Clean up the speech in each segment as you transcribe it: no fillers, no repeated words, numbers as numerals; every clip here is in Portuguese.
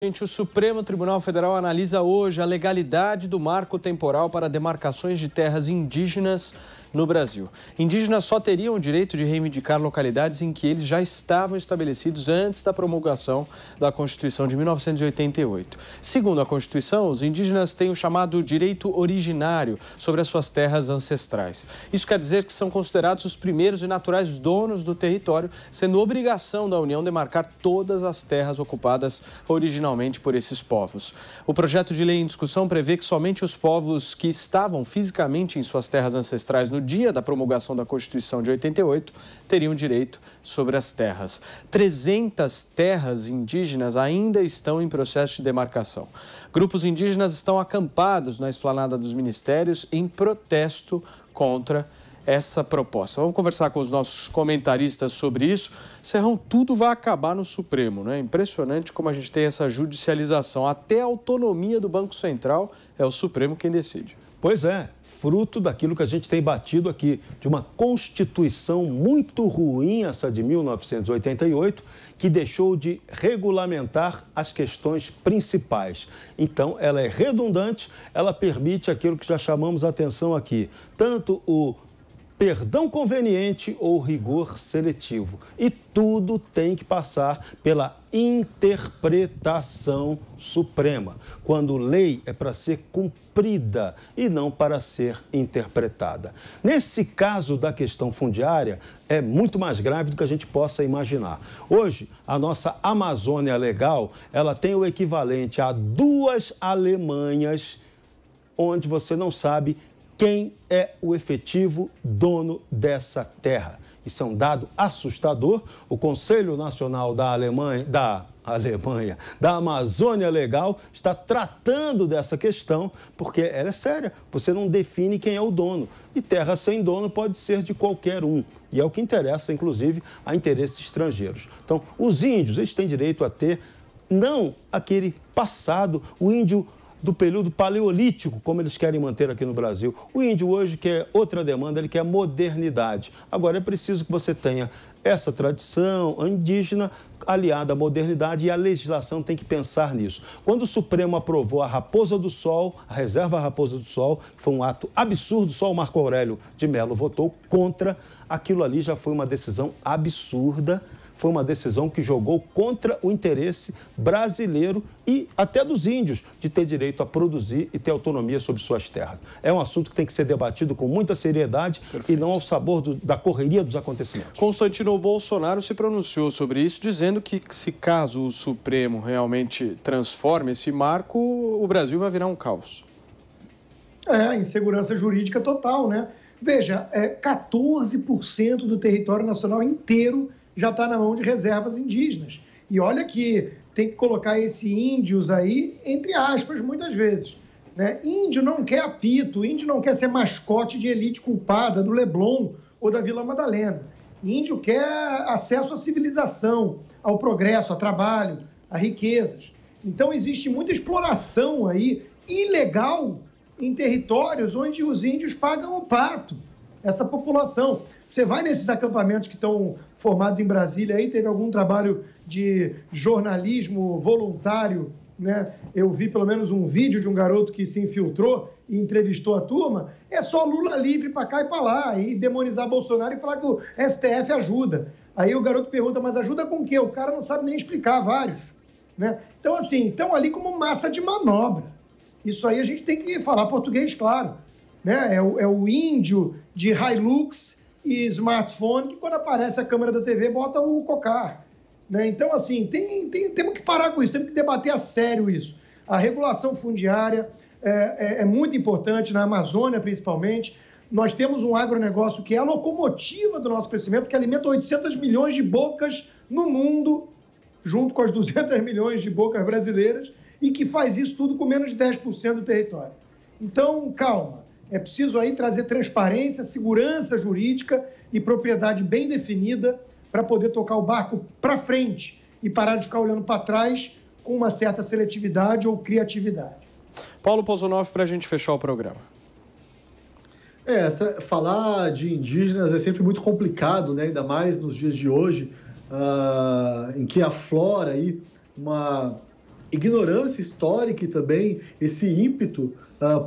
O Supremo Tribunal Federal analisa hoje a legalidade do marco temporal para demarcações de terras indígenas no Brasil. Indígenas só teriam o direito de reivindicar localidades em que eles já estavam estabelecidos antes da promulgação da Constituição de 1988. Segundo a Constituição, os indígenas têm o chamado direito originário sobre as suas terras ancestrais. Isso quer dizer que são considerados os primeiros e naturais donos do território, sendo obrigação da União demarcar todas as terras ocupadas originalmente por esses povos. O projeto de lei em discussão prevê que somente os povos que estavam fisicamente em suas terras ancestrais no dia da promulgação da Constituição de 88 teriam direito sobre as terras. 300 terras indígenas ainda estão em processo de demarcação. Grupos indígenas estão acampados na esplanada dos ministérios em protesto contra essa proposta. Vamos conversar com os nossos comentaristas sobre isso. Serrão, tudo vai acabar no Supremo, né? Impressionante como a gente tem essa judicialização. Até a autonomia do Banco Central é o Supremo quem decide. Pois é, fruto daquilo que a gente tem batido aqui, de uma Constituição muito ruim, essa de 1988, que deixou de regulamentar as questões principais. Então, ela é redundante, ela permite aquilo que já chamamos a atenção aqui, tanto o perdão conveniente ou rigor seletivo. E tudo tem que passar pela interpretação suprema, quando lei é para ser cumprida e não para ser interpretada. Nesse caso da questão fundiária, é muito mais grave do que a gente possa imaginar. Hoje, a nossa Amazônia Legal, ela tem o equivalente a 2 Alemanhas, onde você não sabe quem é o efetivo dono dessa terra. Isso é um dado assustador. O Conselho Nacional da Amazônia Legal está tratando dessa questão, porque ela é séria. Você não define quem é o dono. E terra sem dono pode ser de qualquer um. E é o que interessa, inclusive, a interesses estrangeiros. Então, os índios, eles têm direito a ter, não aquele passado, o índio do período paleolítico, como eles querem manter aqui no Brasil. O índio hoje quer outra demanda, ele quer modernidade. Agora é preciso que você tenha essa tradição indígena aliada à modernidade e a legislação tem que pensar nisso. Quando o Supremo aprovou a Raposa do Sol, a reserva Raposa do Sol, que foi um ato absurdo, só o Marco Aurélio de Mello votou contra, aquilo ali já foi uma decisão absurda, foi uma decisão que jogou contra o interesse brasileiro e até dos índios de ter direito a produzir e ter autonomia sobre suas terras. É um assunto que tem que ser debatido com muita seriedade. Perfeito. E não ao sabor da correria dos acontecimentos. Constantino Bolsonaro se pronunciou sobre isso, dizendo que se caso o Supremo realmente transforme esse marco, o Brasil vai virar um caos. Insegurança jurídica total, né? Veja, 14% do território nacional inteiro já está na mão de reservas indígenas. E olha que tem que colocar esses índios aí, entre aspas, muitas vezes. Né? Índio não quer apito, índio não quer ser mascote de elite culpada do Leblon ou da Vila Madalena. Índio quer acesso à civilização, ao progresso, ao trabalho, a riquezas. Então, existe muita exploração aí, ilegal, em territórios onde os índios pagam o pato, essa população. Você vai nesses acampamentos que estão formados em Brasília, aí teve algum trabalho de jornalismo voluntário, né? Eu vi pelo menos um vídeo de um garoto que se infiltrou e entrevistou a turma. É só Lula livre para cá e para lá, e demonizar Bolsonaro e falar que o STF ajuda. Aí o garoto pergunta, mas ajuda com o quê? O cara não sabe nem explicar, vários. Né? Então, assim, estão ali como massa de manobra. Isso aí a gente tem que falar português, claro. Né? É o índio de Hilux e smartphone, que quando aparece a câmera da TV, bota o cocar. Né? Então, assim, temos que parar com isso, temos que debater a sério isso. A regulação fundiária é muito importante, na Amazônia principalmente. Nós temos um agronegócio que é a locomotiva do nosso crescimento, que alimenta 800 milhões de bocas no mundo, junto com as 200 milhões de bocas brasileiras, e que faz isso tudo com menos de 10% do território. Então, calma. É preciso aí trazer transparência, segurança jurídica e propriedade bem definida para poder tocar o barco para frente e parar de ficar olhando para trás com uma certa seletividade ou criatividade. Paulo Pozonoff, para a gente fechar o programa. Falar de indígenas é sempre muito complicado, né? Ainda mais nos dias de hoje, em que aflora aí uma ignorância histórica e também esse ímpeto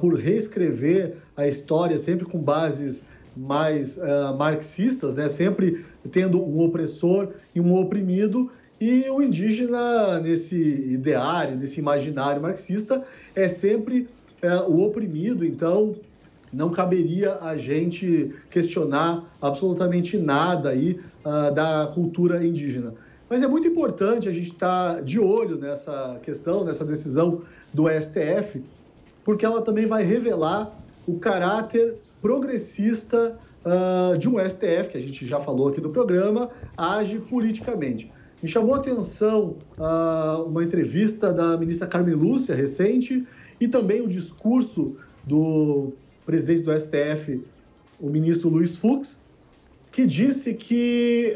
por reescrever a história sempre com bases mais marxistas, né? Sempre tendo um opressor e um oprimido, e o indígena, nesse ideário, nesse imaginário marxista, é sempre o oprimido. Então, não caberia a gente questionar absolutamente nada aí da cultura indígena. Mas é muito importante a gente estar de olho nessa questão, nessa decisão do STF, porque ela também vai revelar o caráter progressista de um STF, que a gente já falou aqui do programa, age politicamente. Me chamou a atenção uma entrevista da ministra Carmen Lúcia, recente, e também o discurso do presidente do STF, o ministro Luiz Fux, que disse que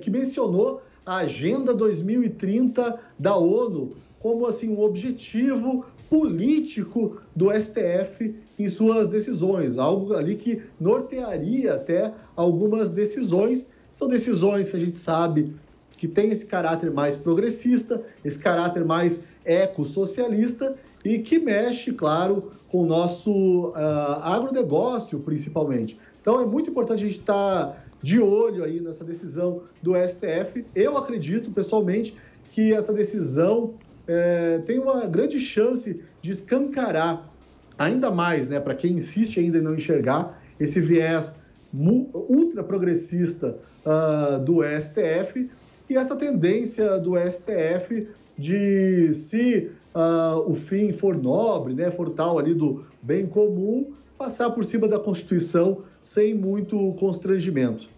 mencionou a Agenda 2030 da ONU como assim, um objetivo político do STF em suas decisões, algo ali que nortearia até algumas decisões. São decisões que a gente sabe que tem esse caráter mais progressista, esse caráter mais ecossocialista e que mexe, claro, com o nosso agronegócio, principalmente. Então, é muito importante a gente estar de olho aí nessa decisão do STF. Eu acredito, pessoalmente, que essa decisão tem uma grande chance de escancarar ainda mais, né, para quem insiste ainda em não enxergar esse viés ultra progressista do STF e essa tendência do STF de, se o fim for nobre, né, for tal ali do bem comum, passar por cima da Constituição sem muito constrangimento.